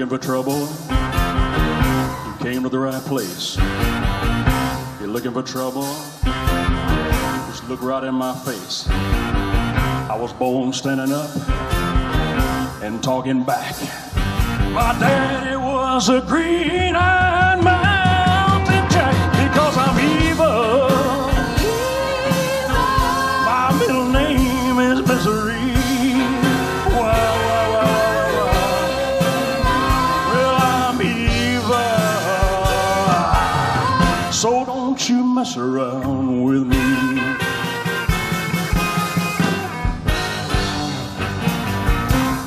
looking for trouble? You came to the right place. You're looking for trouble? Just look right in my face. I was born standing up and talking back. My daddy was a green-eyed mountain jack because I'm evil. My middle name is Misery. So don't you mess around with me.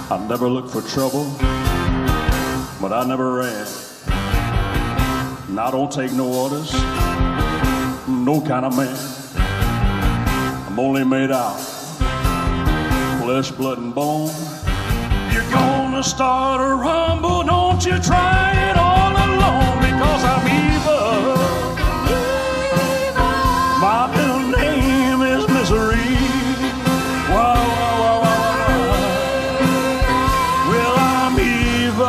I never looked for trouble, but I never ran. And I don't take no orders, no kind of man. I'm only made out flesh, blood, and bone. You're gonna start a rumble, don't you try it all alone, because I'm evil. My middle name is Misery. Wow, wow, wow, wow. Well, I'm evil.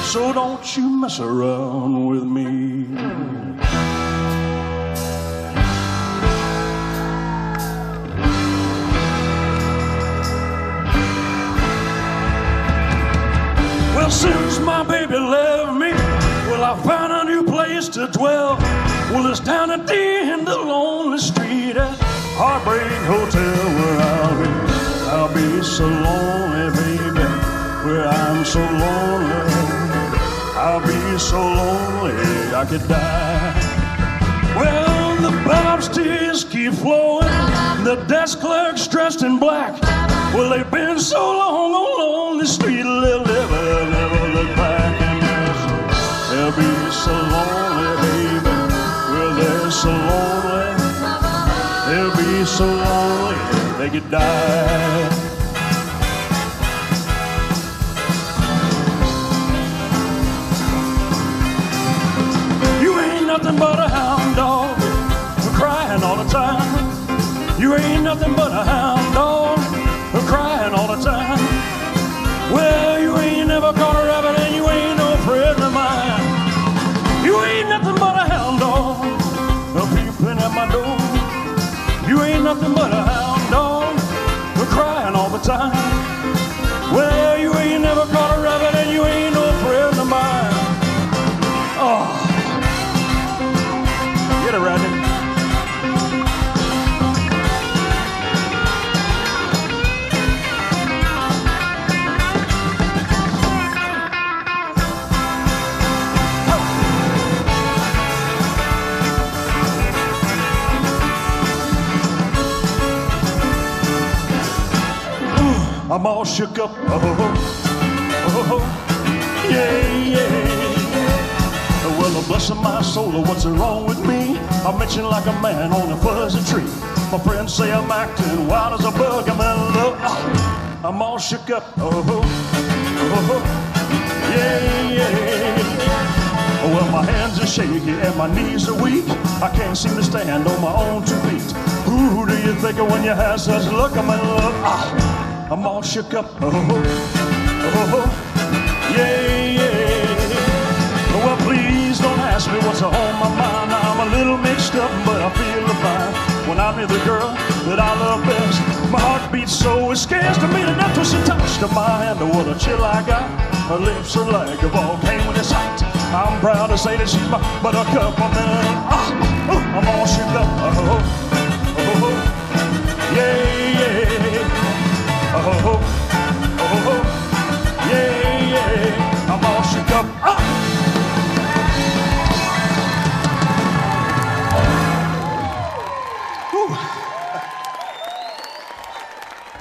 So don't you mess around with me. Well, since my baby left me, well, I found a new place to dwell. Well, it's down at the end of the lonely street at Heartbreak Hotel where I'll be so lonely, baby, where I'm so lonely. I'll be so lonely I could die. Well, the Bergstig keep flowing, the desk clerk's dressed in black. Well, they've been so long on the street, they'll never look back. And they'll be so lonely, baby. Well, they're so lonely. They'll be so lonely they could die. You ain't nothing but a hound dog, crying all the time. You ain't nothing but a hound dog, crying all the time. Well, you ain't never caught a rabbit and you ain't no friend of mine. You ain't nothing but a hound dog, peeping at my door. You ain't nothing but a hound dog, crying all the time. Well, you ain't never caught a rabbit and you ain't no friend of mine. Oh, get it, Radney. I'm all shook up, yeah, yeah. Well, bless my soul, what's wrong with me? I'm itching like a man on a fuzzy tree. My friends say I'm acting wild as a bug. I'm in love. I'm all shook up, yeah, yeah. Well, my hands are shaky and my knees are weak. I can't seem to stand on my own 2 feet. Who do you think of when you have such luck? I'm in love. I'm all shook up, yeah, yeah. Well, please don't ask me what's on my mind. I'm a little mixed up, but I feel fine. When I'm with the girl that I love best, my heart beats so it scares to me to death. When she touched my hand, what a chill I got. Her lips are like a volcano in sight. I'm proud to say that she's my buttercup. I'm all shook up, yeah, yeah. Yeah, yeah, I'm all shook up.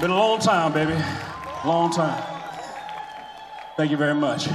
Been a long time, baby. Long time. Thank you very much.